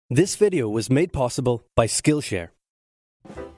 This video was made possible by Skillshare.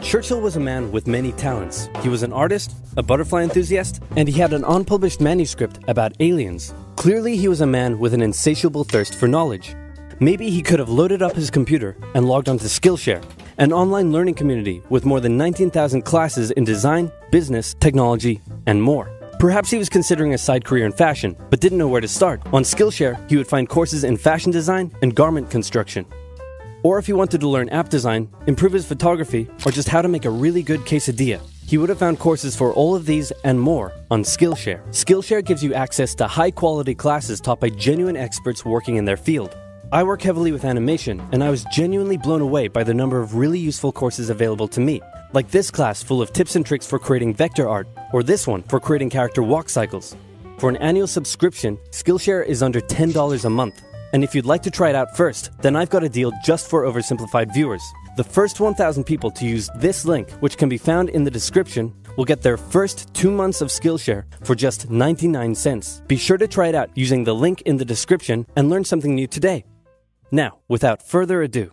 Churchill was a man with many talents. He was an artist, a butterfly enthusiast, and he had an unpublished manuscript about aliens. Clearly, he was a man with an insatiable thirst for knowledge. Maybe he could have loaded up his computer and logged onto Skillshare, an online learning community with more than 19,000 classes in design, business, technology, and more. Perhaps he was considering a side career in fashion, but didn't know where to start. On Skillshare, he would find courses in fashion design and garment construction. Or if he wanted to learn app design, improve his photography, or just how to make a really good quesadilla, he would have found courses for all of these and more on Skillshare. Skillshare gives you access to high-quality classes taught by genuine experts working in their field. I work heavily with animation, and I was genuinely blown away by the number of really useful courses available to me, like this class full of tips and tricks for creating vector art, or this one for creating character walk cycles. For an annual subscription, Skillshare is under $10 a month. And if you'd like to try it out first, then I've got a deal just for oversimplified viewers. The first 1,000 people to use this link, which can be found in the description, will get their first 2 months of Skillshare for just 99 cents. Be sure to try it out using the link in the description and learn something new today. Now, without further ado.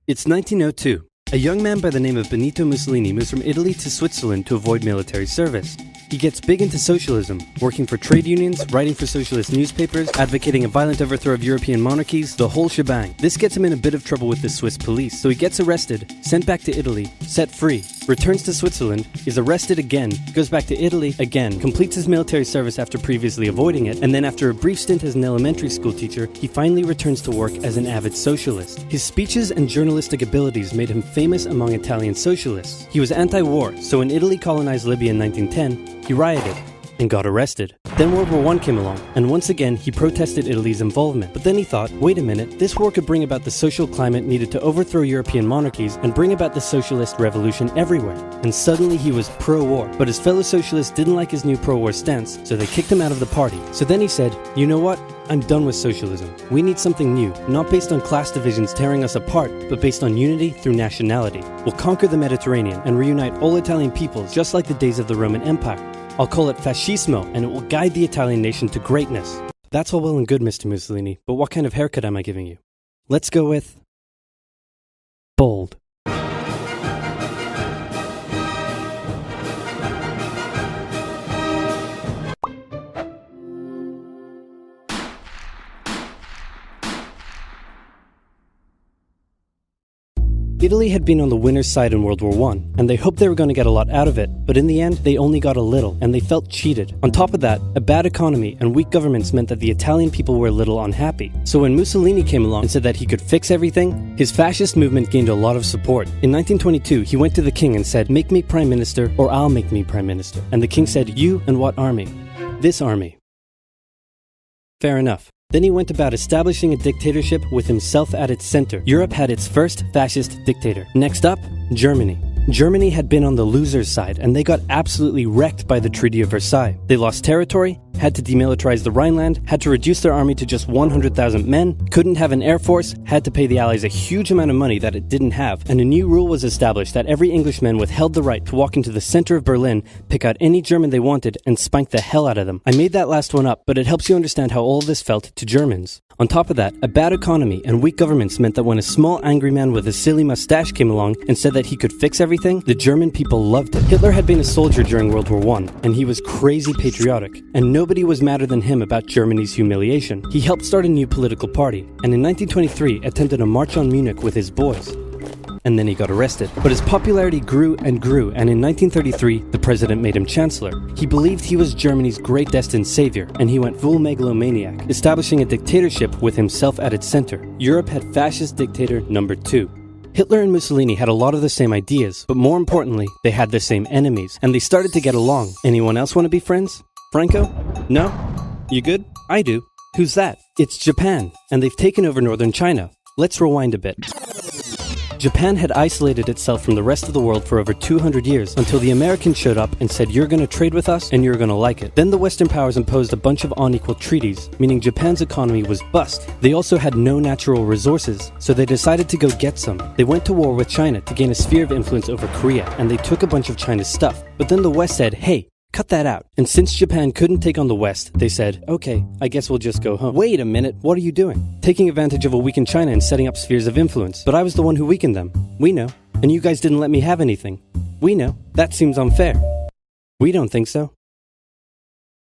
It's 1902. A young man by the name of Benito Mussolini moves from Italy to Switzerland to avoid military service. He gets big into socialism, working for trade unions, writing for socialist newspapers, advocating a violent overthrow of European monarchies, the whole shebang. This gets him in a bit of trouble with the Swiss police, so he gets arrested, sent back to Italy, set free, returns to Switzerland, is arrested again, goes back to Italy again, completes his military service after previously avoiding it, and then after a brief stint as an elementary school teacher, he finally returns to work as an avid socialist. His speeches and journalistic abilities made him famous among Italian socialists. He was anti-war, so when Italy colonized Libya in 1910, he rioted and got arrested. Then World War I came along, and once again he protested Italy's involvement. But then he thought, wait a minute, this war could bring about the social climate needed to overthrow European monarchies and bring about the socialist revolution everywhere. And suddenly he was pro-war. But his fellow socialists didn't like his new pro-war stance, so they kicked him out of the party. So then he said, you know what? I'm done with socialism. We need something new, not based on class divisions tearing us apart, but based on unity through nationality. We'll conquer the Mediterranean and reunite all Italian peoples just like the days of the Roman Empire. I'll call it fascismo, and it will guide the Italian nation to greatness. That's all well and good, Mr. Mussolini, but what kind of haircut am I giving you? Let's go with bold. Italy had been on the winner's side in World War I, and they hoped they were going to get a lot out of it, but in the end, they only got a little, and they felt cheated. On top of that, a bad economy and weak governments meant that the Italian people were a little unhappy. So when Mussolini came along and said that he could fix everything, his fascist movement gained a lot of support. In 1922, he went to the king and said, make me prime minister, or I'll make me prime minister. And the king said, you and what army? This army. Fair enough. Then he went about establishing a dictatorship with himself at its center. Europe had its first fascist dictator. Next up, Germany. Germany had been on the loser's side, and they got absolutely wrecked by the Treaty of Versailles. They lost territory, had to demilitarize the Rhineland, had to reduce their army to just 100,000 men, couldn't have an air force, had to pay the Allies a huge amount of money that it didn't have, and a new rule was established that every Englishman withheld the right to walk into the center of Berlin, pick out any German they wanted, and spank the hell out of them. I made that last one up, but it helps you understand how all of this felt to Germans. On top of that, a bad economy and weak governments meant that when a small angry man with a silly mustache came along and said that he could fix everything, the German people loved it. Hitler had been a soldier during World War I, and he was crazy patriotic, and nobody was madder than him about Germany's humiliation. He helped start a new political party, and in 1923 attempted a march on Munich with his boys. And then he got arrested. But his popularity grew and grew, and in 1933, the president made him chancellor. He believed he was Germany's great destined savior, and he went full megalomaniac, establishing a dictatorship with himself at its center. Europe had fascist dictator number 2. Hitler and Mussolini had a lot of the same ideas, but more importantly, they had the same enemies, and they started to get along. Anyone else want to be friends? Franco? No? You good? I do. Who's that? It's Japan, and they've taken over northern China. Let's rewind a bit. Japan had isolated itself from the rest of the world for over 200 years until the Americans showed up and said, you're going to trade with us and you're going to like it. Then the Western powers imposed a bunch of unequal treaties, meaning Japan's economy was bust. They also had no natural resources, so they decided to go get some. They went to war with China to gain a sphere of influence over Korea, and they took a bunch of China's stuff. But then the West said, hey, Cut that out. And since Japan couldn't take on the West, they said, okay, I guess we'll just go home. Wait a minute, what are you doing? Taking advantage of a weakened China and setting up spheres of influence. But I was the one who weakened them. We know. And you guys didn't let me have anything. We know. That seems unfair. We don't think so.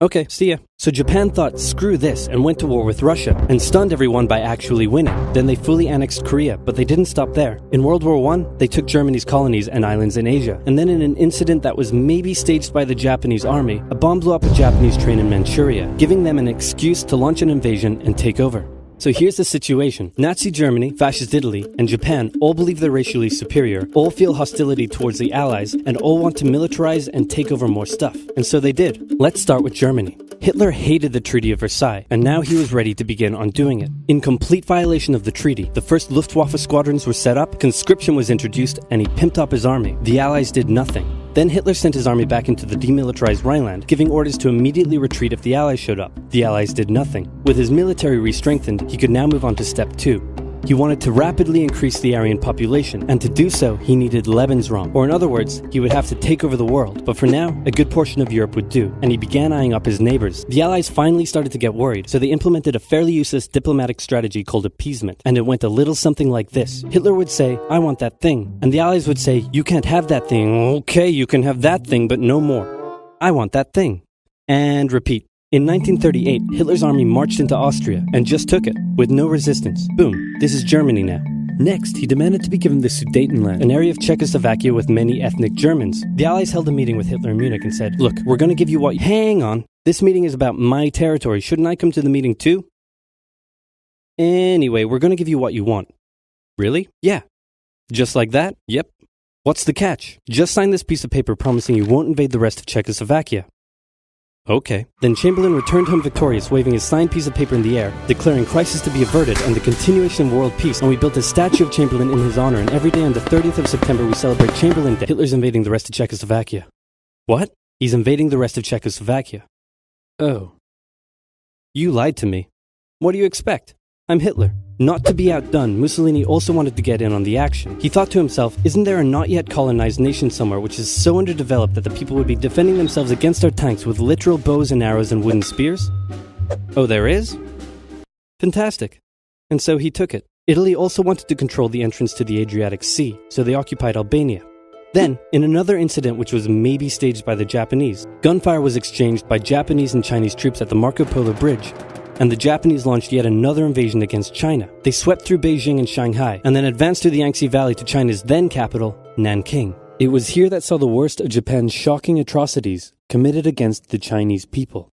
Okay, see ya. So Japan thought, screw this, and went to war with Russia, and stunned everyone by actually winning. Then they fully annexed Korea, but they didn't stop there. In World War I, they took Germany's colonies and islands in Asia. And then in an incident that was maybe staged by the Japanese army, a bomb blew up a Japanese train in Manchuria, giving them an excuse to launch an invasion and take over. So here's the situation. Nazi Germany, Fascist Italy, and Japan all believe they're racially superior, all feel hostility towards the Allies, and all want to militarize and take over more stuff. And so they did. Let's start with Germany. Hitler hated the Treaty of Versailles, and now he was ready to begin undoing it. In complete violation of the treaty, the first Luftwaffe squadrons were set up, conscription was introduced, and he pimped up his army. The Allies did nothing. Then Hitler sent his army back into the demilitarized Rhineland, giving orders to immediately retreat if the Allies showed up. The Allies did nothing. With his military re-strengthened, he could now move on to step 2. He wanted to rapidly increase the Aryan population, and to do so, he needed Lebensraum, or in other words, he would have to take over the world. But for now, a good portion of Europe would do, and he began eyeing up his neighbors. The Allies finally started to get worried, so they implemented a fairly useless diplomatic strategy called appeasement, and it went a little something like this. Hitler would say, I want that thing, and the Allies would say, you can't have that thing. Okay, you can have that thing, but no more. I want that thing. And repeat. In 1938, Hitler's army marched into Austria and just took it, with no resistance. Boom, this is Germany now. Next, he demanded to be given the Sudetenland, an area of Czechoslovakia with many ethnic Germans. The Allies held a meeting with Hitler in Munich and said, look, we're going to give you what... Hang on, this meeting is about my territory. Shouldn't I come to the meeting too? Anyway, we're going to give you what you want. Really? Yeah. Just like that? Yep. What's the catch? Just sign this piece of paper promising you won't invade the rest of Czechoslovakia. Okay. Then Chamberlain returned home victorious, waving his signed piece of paper in the air, declaring crisis to be averted and the continuation of world peace, and we built a statue of Chamberlain in his honor, and every day on the 30th of September we celebrate Chamberlain Day. Hitler's invading the rest of Czechoslovakia. What? He's invading the rest of Czechoslovakia. Oh. You lied to me. What do you expect? I'm Hitler. Not to be outdone, Mussolini also wanted to get in on the action. He thought to himself, isn't there a not yet colonized nation somewhere which is so underdeveloped that the people would be defending themselves against our tanks with literal bows and arrows and wooden spears? Oh, there is? Fantastic. And so he took it. Italy also wanted to control the entrance to the Adriatic Sea, so they occupied Albania. Then, in another incident which was maybe staged by the Japanese, gunfire was exchanged by Japanese and Chinese troops at the Marco Polo Bridge, and the Japanese launched yet another invasion against China. They swept through Beijing and Shanghai, and then advanced to the Yangtze Valley to China's then capital, Nanking. It was here that saw the worst of Japan's shocking atrocities committed against the Chinese people.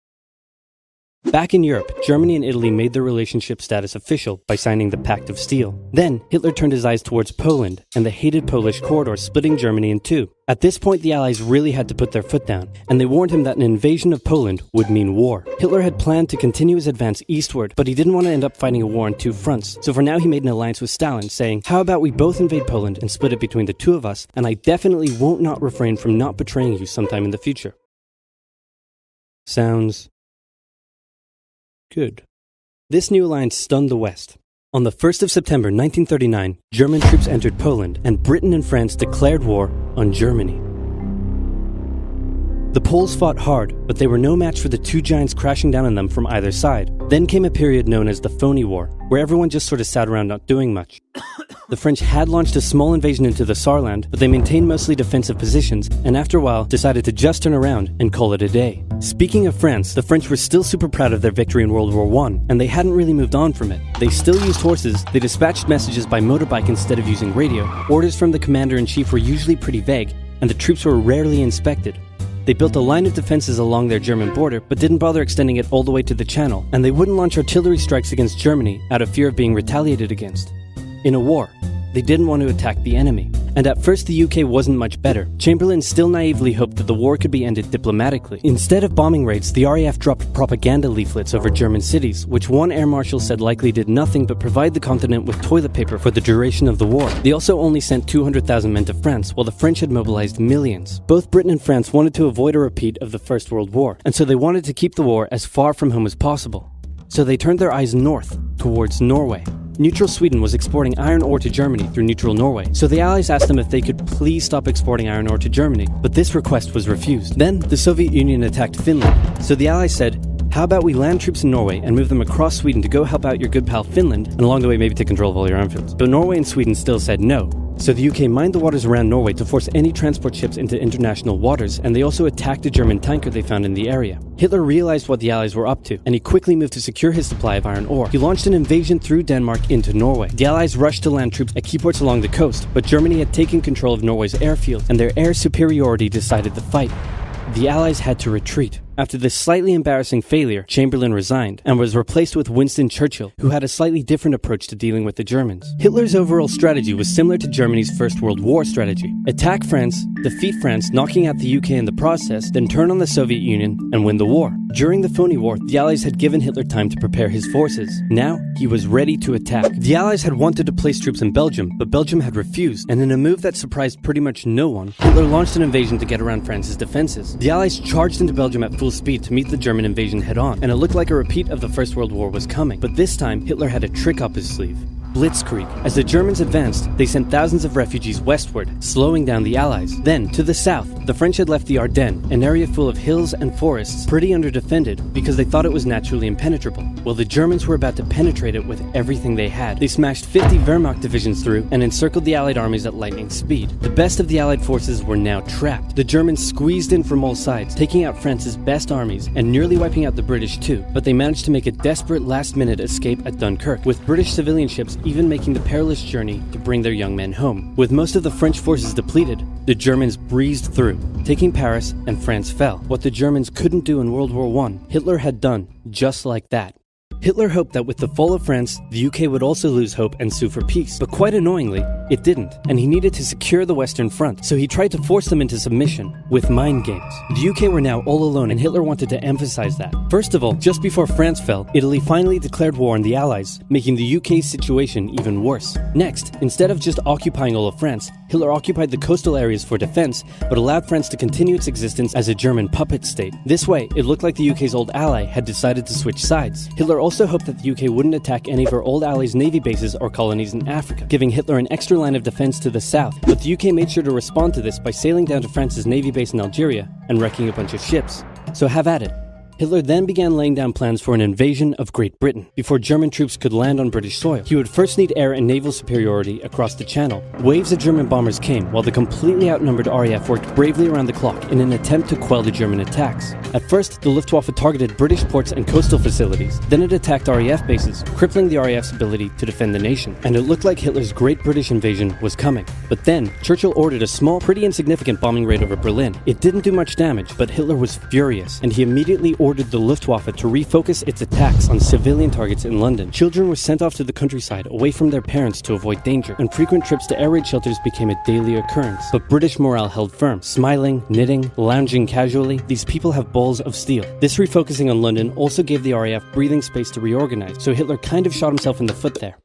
Back in Europe, Germany and Italy made their relationship status official by signing the Pact of Steel. Then, Hitler turned his eyes towards Poland and the hated Polish corridor, splitting Germany in two. At this point, the Allies really had to put their foot down, and they warned him that an invasion of Poland would mean war. Hitler had planned to continue his advance eastward, but he didn't want to end up fighting a war on two fronts. So for now, he made an alliance with Stalin, saying, how about we both invade Poland and split it between the two of us, and I definitely won't not refrain from not betraying you sometime in the future. Sounds good. This new alliance stunned the West. On the 1st of September 1939, German troops entered Poland, and Britain and France declared war on Germany. The Poles fought hard, but they were no match for the two giants crashing down on them from either side. Then came a period known as the Phony War, where everyone just sort of sat around not doing much. The French had launched a small invasion into the Saarland, but they maintained mostly defensive positions, and after a while decided to just turn around and call it a day. Speaking of France, the French were still super proud of their victory in World War I, and they hadn't really moved on from it. They still used horses, they dispatched messages by motorbike instead of using radio, orders from the commander-in-chief were usually pretty vague, and the troops were rarely inspected. They built a line of defenses along their German border, but didn't bother extending it all the way to the Channel, and they wouldn't launch artillery strikes against Germany out of fear of being retaliated against. In a war, they didn't want to attack the enemy. And at first the UK wasn't much better. Chamberlain still naively hoped that the war could be ended diplomatically. Instead of bombing raids, the RAF dropped propaganda leaflets over German cities, which one air marshal said likely did nothing but provide the continent with toilet paper for the duration of the war. They also only sent 200,000 men to France, while the French had mobilized millions. Both Britain and France wanted to avoid a repeat of the First World War, and so they wanted to keep the war as far from home as possible. So they turned their eyes north, towards Norway. Neutral Sweden was exporting iron ore to Germany through neutral Norway, so the Allies asked them if they could please stop exporting iron ore to Germany, but this request was refused. Then, the Soviet Union attacked Finland, so the Allies said, how about we land troops in Norway and move them across Sweden to go help out your good pal Finland, and along the way maybe take control of all your airfields. But Norway and Sweden still said no. So the UK mined the waters around Norway to force any transport ships into international waters, and they also attacked a German tanker they found in the area. Hitler realized what the Allies were up to, and he quickly moved to secure his supply of iron ore. He launched an invasion through Denmark into Norway. The Allies rushed to land troops at key ports along the coast, but Germany had taken control of Norway's airfield, and their air superiority decided the fight. The Allies had to retreat. After this slightly embarrassing failure, Chamberlain resigned and was replaced with Winston Churchill, who had a slightly different approach to dealing with the Germans. Hitler's overall strategy was similar to Germany's First World War strategy. Attack France, defeat France, knocking out the UK in the process, then turn on the Soviet Union and win the war. During the phony war, the Allies had given Hitler time to prepare his forces. Now, he was ready to attack. The Allies had wanted to place troops in Belgium, but Belgium had refused, and in a move that surprised pretty much no one, Hitler launched an invasion to get around France's defenses. The Allies charged into Belgium at full speed to meet the German invasion head-on, and it looked like a repeat of the First World War was coming. But this time, Hitler had a trick up his sleeve. Blitzkrieg. As the Germans advanced, they sent thousands of refugees westward, slowing down the Allies. Then, to the south, the French had left the Ardennes, an area full of hills and forests, pretty underdefended because they thought it was naturally impenetrable. Well, the Germans were about to penetrate it with everything they had. They smashed 50 Wehrmacht divisions through and encircled the Allied armies at lightning speed. The best of the Allied forces were now trapped. The Germans squeezed in from all sides, taking out France's best armies and nearly wiping out the British too. But they managed to make a desperate last-minute escape at Dunkirk, with British civilian ships even making the perilous journey to bring their young men home. With most of the French forces depleted, the Germans breezed through, taking Paris, and France fell. What the Germans couldn't do in World War I, Hitler had done just like that. Hitler hoped that with the fall of France, the UK would also lose hope and sue for peace. But quite annoyingly, it didn't, and he needed to secure the Western Front, so he tried to force them into submission with mind games. The UK were now all alone, and Hitler wanted to emphasize that. First of all, just before France fell, Italy finally declared war on the Allies, making the UK's situation even worse. Next, instead of just occupying all of France, Hitler occupied the coastal areas for defense, but allowed France to continue its existence as a German puppet state. This way, it looked like the UK's old ally had decided to switch sides. Hitler also hoped that the UK wouldn't attack any of her old allies' navy bases or colonies in Africa, giving Hitler an extra line of defense to the south. But the UK made sure to respond to this by sailing down to France's navy base in Algeria and wrecking a bunch of ships. So have at it. Hitler then began laying down plans for an invasion of Great Britain. Before German troops could land on British soil, he would first need air and naval superiority across the Channel. Waves of German bombers came, while the completely outnumbered RAF worked bravely around the clock in an attempt to quell the German attacks. At first, the Luftwaffe targeted British ports and coastal facilities. Then it attacked RAF bases, crippling the RAF's ability to defend the nation. And it looked like Hitler's Great British invasion was coming. But then, Churchill ordered a small, pretty insignificant bombing raid over Berlin. It didn't do much damage, but Hitler was furious, and he immediately ordered the Luftwaffe to refocus its attacks on civilian targets in London. Children were sent off to the countryside away from their parents to avoid danger, and frequent trips to air raid shelters became a daily occurrence. But British morale held firm. Smiling, knitting, lounging casually, these people have balls of steel. This refocusing on London also gave the RAF breathing space to reorganize, so Hitler kind of shot himself in the foot there.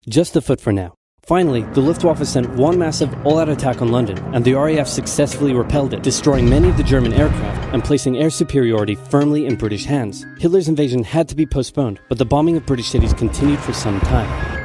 Just the foot for now. Finally, the Luftwaffe sent one massive all-out attack on London, and the RAF successfully repelled it, destroying many of the German aircraft and placing air superiority firmly in British hands. Hitler's invasion had to be postponed, but the bombing of British cities continued for some time.